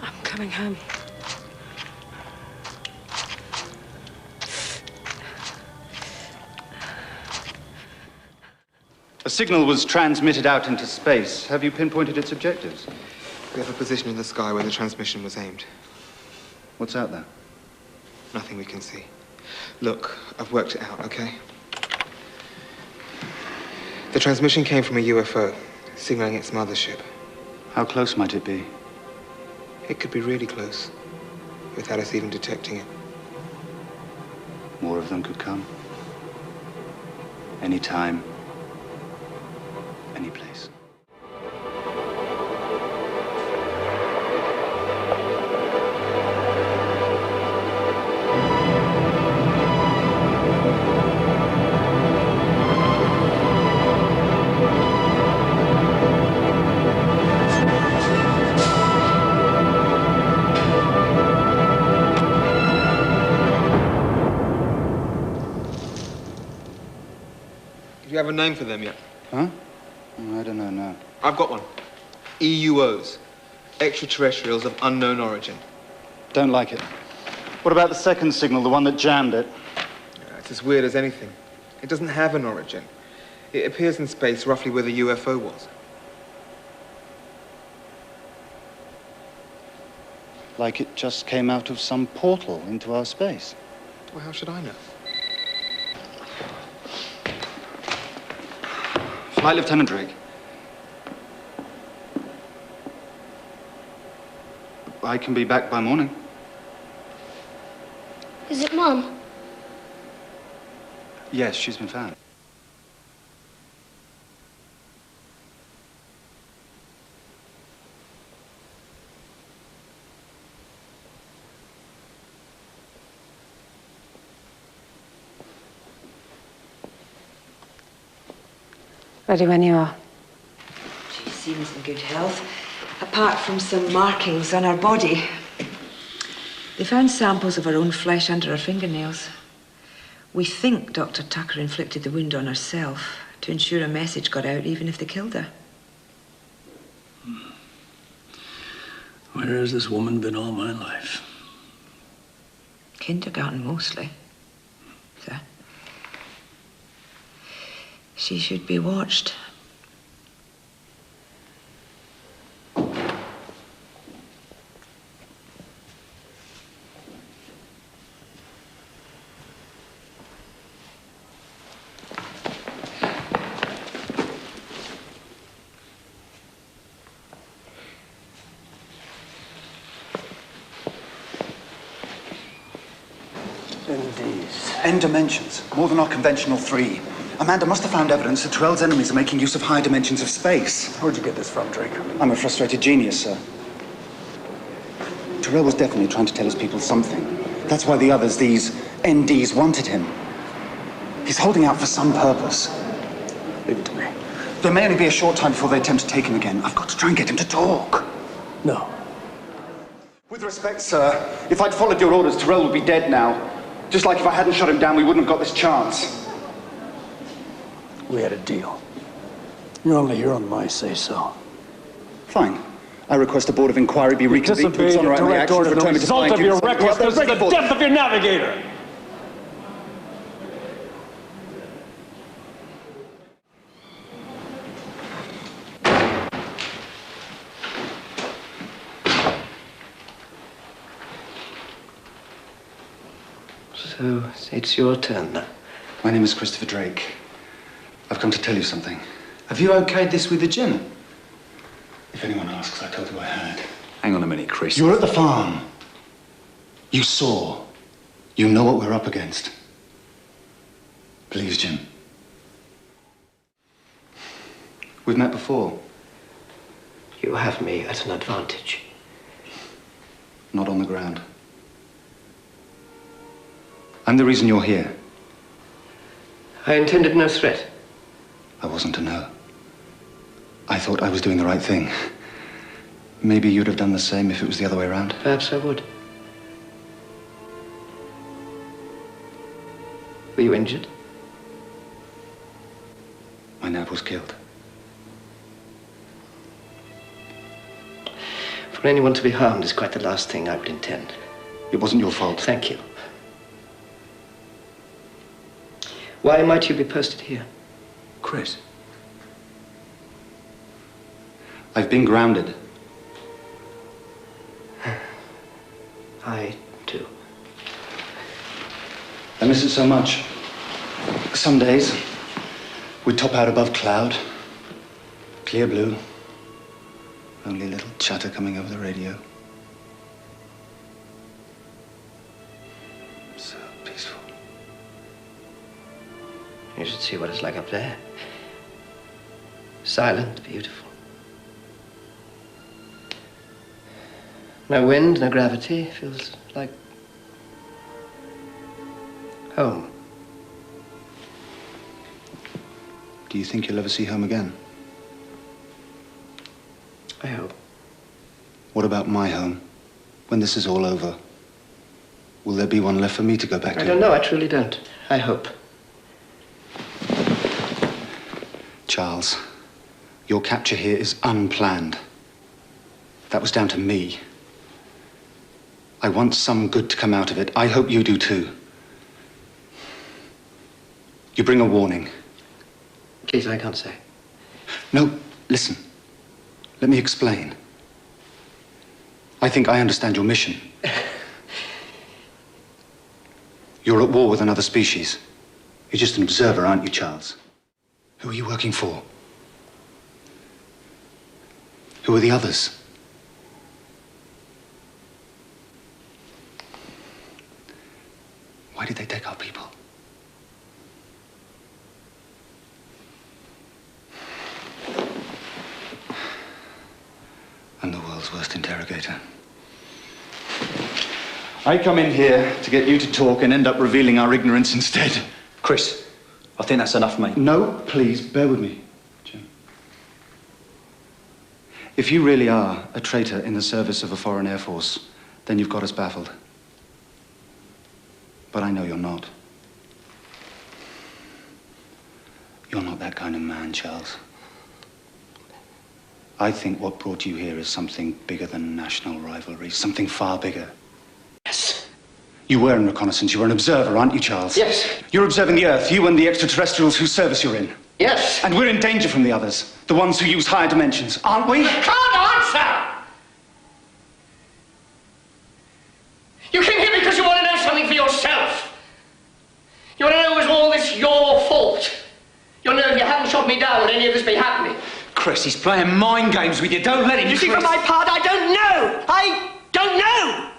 I'm coming home. A signal was transmitted out into space. Have you pinpointed its objectives? We have a position in the sky where the transmission was aimed. What's out there? Nothing we can see. Look, I've worked it out, okay? The transmission came from a UFO, signaling its mothership. How close might it be? It could be really close, without us even detecting it. More of them could come. Any time. Any place. Do you have a name for them yet? Huh? I don't know, no. I've got one. EUOs. Extraterrestrials of unknown origin. Don't like it. What about the second signal, the one that jammed it? It's as weird as anything. It doesn't have an origin. It appears in space roughly where the UFO was. Like it just came out of some portal into our space. Well, how should I know? Flight Lieutenant Drake. I can be back by morning. Is it Mum? Yes, she's been found. Ready when you are. She seems in good health, apart from some markings on her body. They found samples of her own flesh under her fingernails. We think Dr. Tucker inflicted the wound on herself to ensure a message got out even if they killed her. Where has this woman been all my life? Kindergarten mostly, sir. She should be watched. NDs. N dimensions. More than our conventional 3. Amanda must have found evidence that Tyrell's enemies are making use of higher dimensions of space. Where'd you get this from, Drake? I'm a frustrated genius, sir. Tyrell was definitely trying to tell his people something. That's why the others, these NDs, wanted him. He's holding out for some purpose. Leave it to me. There may only be a short time before they attempt to take him again. I've got to try and get him to talk. No. With respect, sir, if I'd followed your orders, Tyrell would be dead now. Just like if I hadn't shot him down, we wouldn't have got this chance. We had a deal. You're only here on my say-so. Fine. I request a board of inquiry be reconvened to exonerate my actions, return me to result of your recklessness is the death of your navigator. So, it's your turn now. My name is Christopher Drake. I've come to tell you something. Have you okayed this with the gin? If anyone asks, I told you I had. Hang on a minute, Chris. You were at the farm. You saw. You know what we're up against. Please, Jim. We've met before. You have me at an advantage. Not on the ground. I'm the reason you're here. I intended no threat. I wasn't to know. I thought I was doing the right thing. Maybe you'd have done the same if it was the other way around. Perhaps I would. Were you injured? My nab was killed. For anyone to be harmed is quite the last thing I would intend. It wasn't your fault. Thank you. Why might you be posted here? Chris. I've been grounded. I too. I miss it so much. Some days, we'd top out above cloud. Clear blue. Only a little chatter coming over the radio. So peaceful. You should see what it's like up there. Silent, beautiful. No wind, no gravity. Feels like home. Do you think you'll ever see home again? I hope. What about my home? When this is all over, will there be one left for me to go back to? I don't know. I truly don't. I hope. Charles, your capture here is unplanned. That was down to me. I want some good to come out of it. I hope you do too. You bring a warning. Please, I can't say. No, listen. Let me explain. I think I understand your mission. You're at war with another species. You're just an observer, aren't you, Charles? Who are you working for? Who are the others? Why did they take our people? I'm the world's worst interrogator. I come in here to get you to talk and end up revealing our ignorance instead. Chris, I think that's enough, mate. No, please, bear with me, Jim. If you really are a traitor in the service of a foreign air force, then you've got us baffled. But I know you're not. You're not that kind of man, Charles. I think what brought you here is something bigger than national rivalry, something far bigger. Yes. You were in reconnaissance. You were an observer, aren't you, Charles? Yes. You're observing the Earth, you and the extraterrestrials whose service you're in. Yes. And we're in danger from the others, the ones who use higher dimensions, aren't we? You can't answer! You came here because you want to know something for yourself. You want to know, was all this your fault? You want to know if you hadn't shot me down, would any of this be happening? Chris, he's playing mind games with you. Don't let him. You see, for my part, I don't know. I don't know.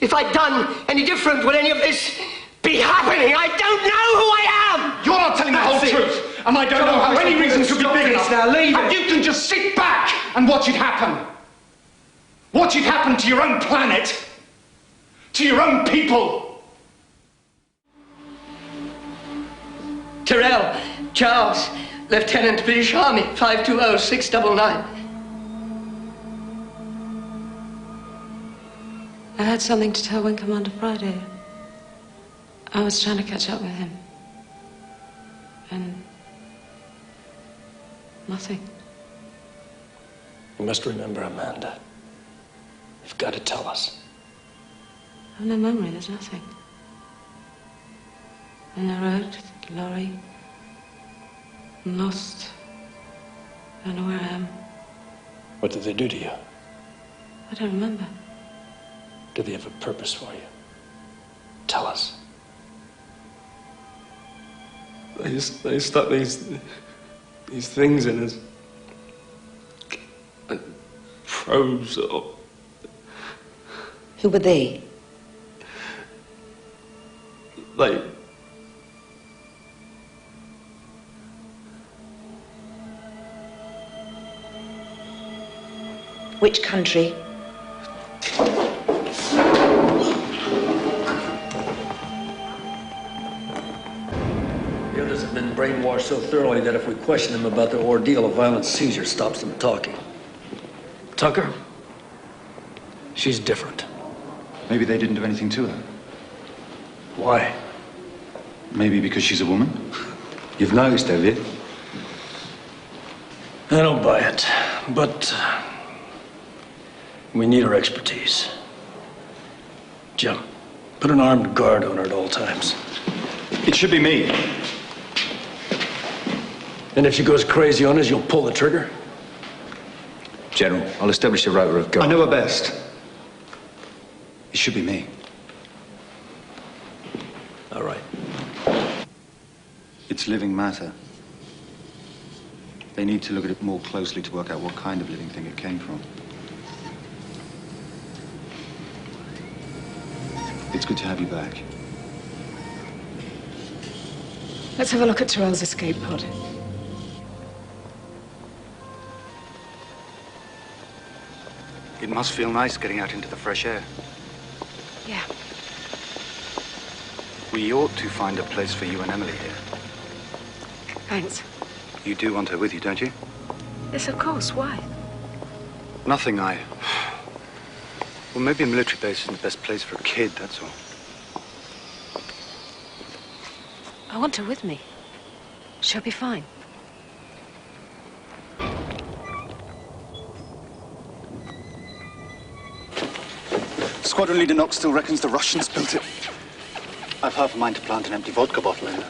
If I'd done any different, would any of this be happening? I don't know who I am! You're not telling the whole truth, and I don't know how any reason could be big enough. Now leave and it. you can just sit back and watch it happen. Watch it happen to your own planet, to your own people. Tyrell, Charles, Lieutenant British Army, 520-699. I had something to tell Wing Commander Friday. I was trying to catch up with him. And nothing. You must remember, Amanda. You've got to tell us. I have no memory, there's nothing. On the road, the lorry. I'm lost. I don't know where I am. What did they do to you? I don't remember. Do they have a purpose for you? Tell us. They stuck these things in us. Probes or... Who were they? Like... Which country? The others have been brainwashed so thoroughly that if we question them about their ordeal, a violent seizure stops them talking. Tucker? She's different. Maybe they didn't do anything to her. Why? Maybe because she's a woman? You've noticed, have you? I don't buy it, but we need her expertise. Jim, put an armed guard on her at all times. It should be me. And if she goes crazy on us, you'll pull the trigger? General, I'll establish a rota of guard. I know her best. It should be me. All right. It's living matter. They need to look at it more closely to work out what kind of living thing it came from. It's good to have you back. Let's have a look at Tyrell's escape pod. It must feel nice getting out into the fresh air. Yeah. We ought to find a place for you and Emily here. Thanks. You do want her with you, don't you? Yes, of course. Why? Nothing, Well, maybe a military base isn't the best place for a kid, that's all. I want her with me. She'll be fine. Squadron leader Knox still reckons the Russians built it. I've half a mind to plant an empty vodka bottle in it.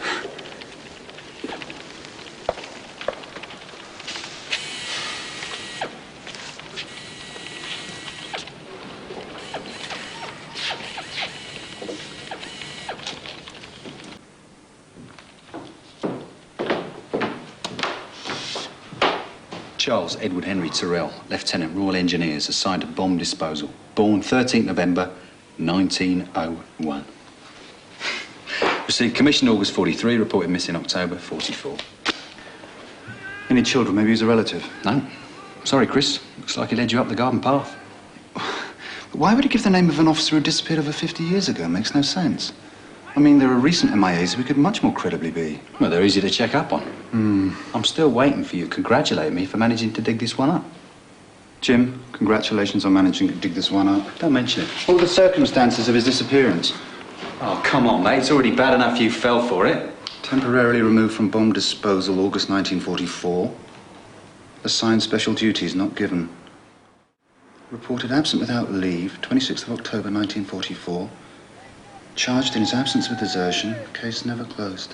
Charles Edward Henry Tyrell, Lieutenant Royal Engineers, assigned to bomb disposal. Born 13th November, 1901. Received commission August 43, reported missing October 44. Any children? Maybe he's a relative? No. Sorry, Chris. Looks like he led you up the garden path. But why would he give the name of an officer who disappeared over 50 years ago? Makes no sense. I mean, there are recent MIAs we could much more credibly be. Well, they're easy to check up on. I'm still waiting for you to congratulate me for managing to dig this one up. Jim, congratulations on managing to dig this one up. Don't mention it. What were the circumstances of his disappearance? Oh, come on, mate. It's already bad enough you fell for it. Temporarily removed from bomb disposal, August 1944. Assigned special duties not given. Reported absent without leave, 26th of October 1944. Charged in his absence with desertion. Case never closed.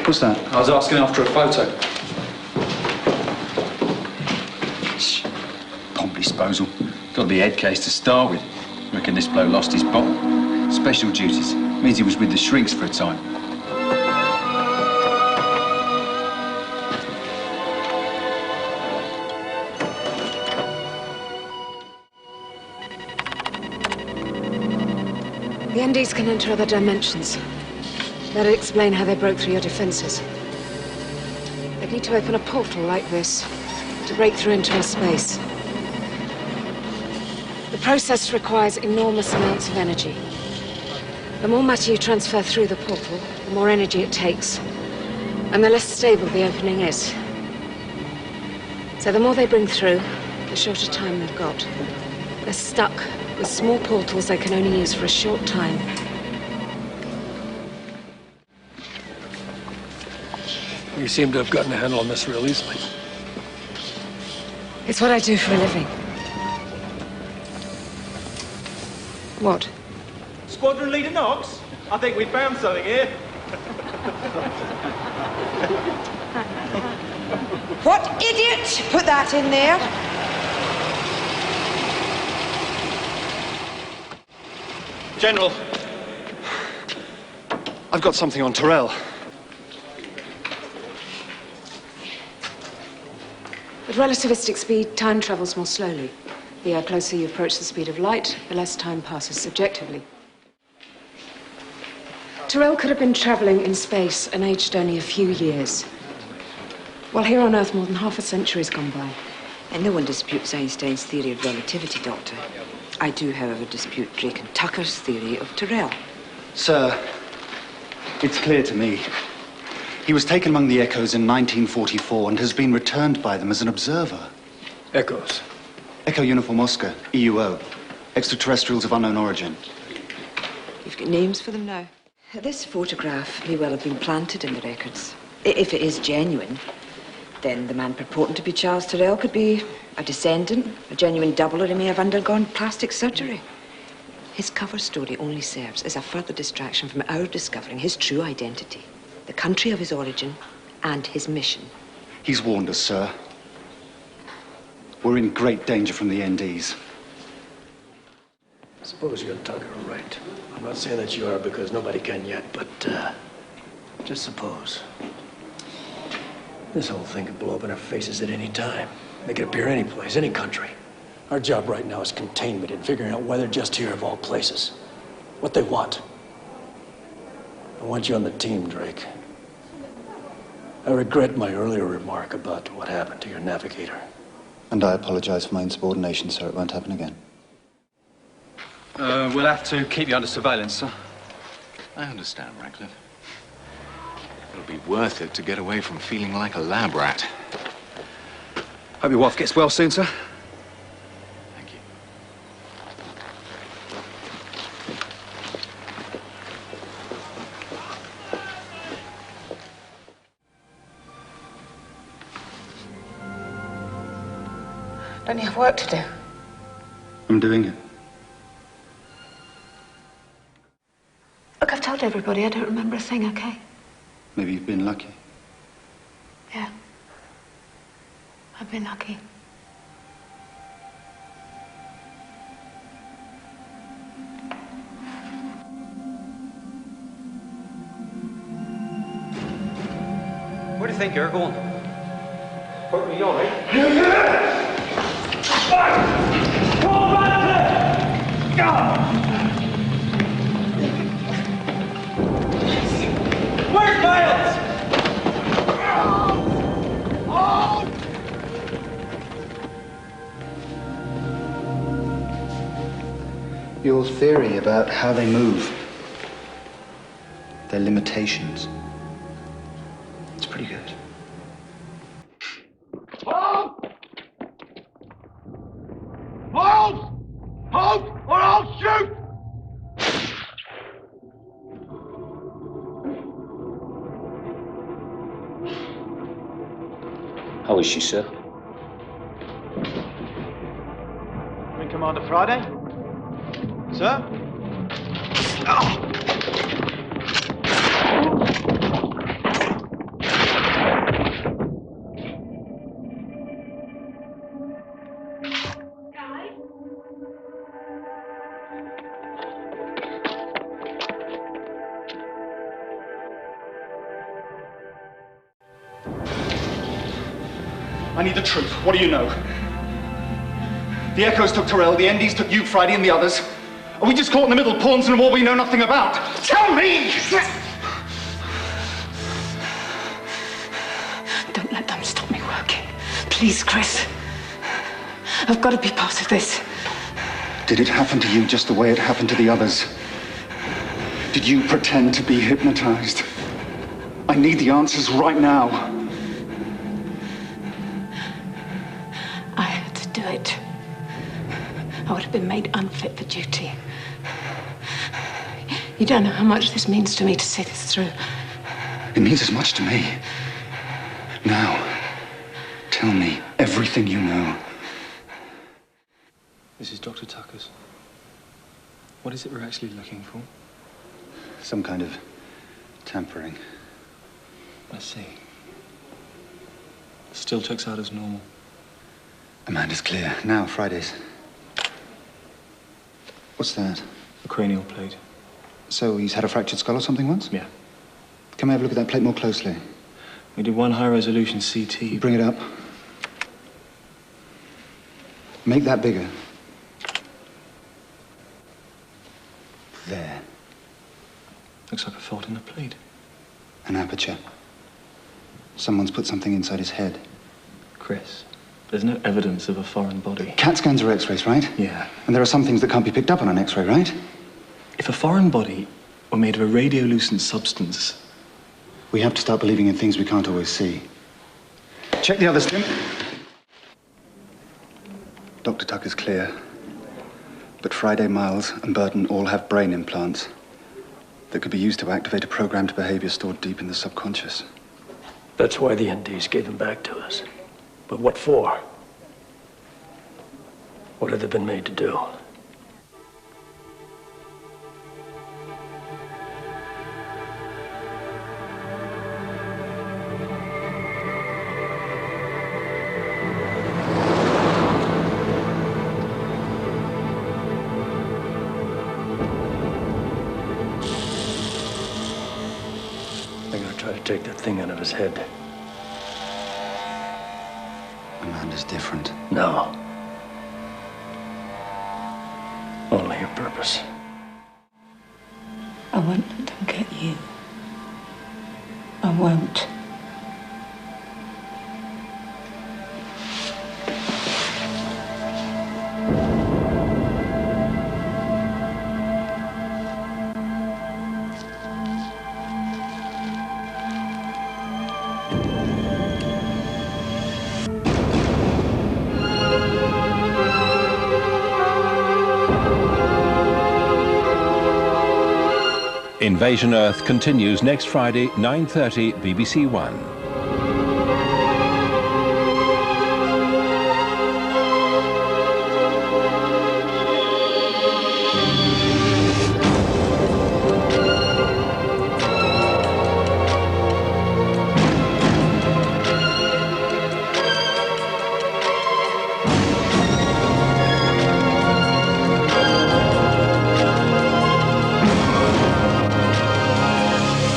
What's that? I was asking after a photo. Shh. Bomb disposal. Got to be a head case to start with. Reckon this bloke lost his bottle. Special duties. Means he was with the shrinks for a time. The NDs can enter other dimensions. That'd explain how they broke through your defenses. They'd need to open a portal like this to break through into space. The process requires enormous amounts of energy. The more matter you transfer through the portal, the more energy it takes, and the less stable the opening is. So the more they bring through, the shorter time they've got. They're stuck with small portals they can only use for a short time. You seem to have gotten a handle on this real easily. It's what I do for a living. What? Squadron Leader Knox? I think we found something here. What idiot put that in there? General, I've got something on Tyrell. At relativistic speed, time travels more slowly. The closer you approach the speed of light, the less time passes subjectively. Tyrell could have been traveling in space and aged only a few years. While here on Earth, more than half a century's gone by. And no one disputes Einstein's theory of relativity, Doctor. I do, however, dispute Drake and Tucker's theory of Tyrell. Sir, it's clear to me. He was taken among the Echoes in 1944 and has been returned by them as an observer. Echoes? Echo Uniform Oscar, EUO. Extraterrestrials of unknown origin. You've got names for them now. This photograph may well have been planted in the records. If it is genuine, then the man purporting to be Charles Tyrell could be a descendant, a genuine double, or he may have undergone plastic surgery. His cover story only serves as a further distraction from our discovering his true identity, the country of his origin, and his mission. He's warned us, sir. We're in great danger from the NDs. Suppose you and Tucker are right. I'm not saying that you are because nobody can yet, but just suppose. This whole thing could blow up in our faces at any time. They could appear any place, any country. Our job right now is containment and figuring out why they're just here of all places. What they want. I want you on the team, Drake. I regret my earlier remark about what happened to your navigator. And I apologize for my insubordination, sir. It won't happen again. We'll have to keep you under surveillance, sir. I understand, Radcliffe. It'll be worth it to get away from feeling like a lab rat. Hope your wife gets well soon, sir. Thank you. Don't you have work to do? I'm doing it. Look, I've told everybody I don't remember a thing, okay? Maybe you've been lucky. Yeah. I've been lucky. Where do you think you're going? Put me on, eh? Where's Miles? Your theory about how they move, their limitations, it's pretty good. Hold! Hold! Hold, or I'll shoot! How is she, sir? Wing Commander Friday? Sir? I need the truth. What do you know? The Echoes took Tyrell, the NDs took you, Friday, and the others. Are we just caught in the middle, pawns in a war we know nothing about? Tell me! Don't let them stop me working. Please, Chris. I've got to be part of this. Did it happen to you just the way it happened to the others? Did you pretend to be hypnotized? I need the answers right now. I had to do it. I would have been made unfit for duty. You don't know how much this means to me to see this through. It means as much to me. Now, tell me everything you know. This is Dr. Tucker's. What is it we're actually looking for? Some kind of tampering. I see. Still checks out as normal. Amanda's clear. Now, Fridays. What's that? A cranial plate. So he's had a fractured skull or something once? Yeah. Come have a look at that plate more closely. We did one high-resolution CT. Bring it up. Make that bigger. There. Looks like a fault in the plate. An aperture. Someone's put something inside his head. Chris, there's no evidence of a foreign body. CAT scans are X-rays, right? Yeah. And there are some things that can't be picked up on an X-ray, right? If a foreign body were made of a radiolucent substance... We have to start believing in things we can't always see. Check the others, Tim. Dr. Tucker's clear. But Friday, Miles, and Burton all have brain implants that could be used to activate a programmed behavior stored deep in the subconscious. That's why the NDs gave them back to us. But what for? What have they been made to do? Take that thing out of his head. Amanda's different. No. Only a purpose. I won't let them get you. I won't. Invasion Earth continues next Friday, 9:30, BBC One.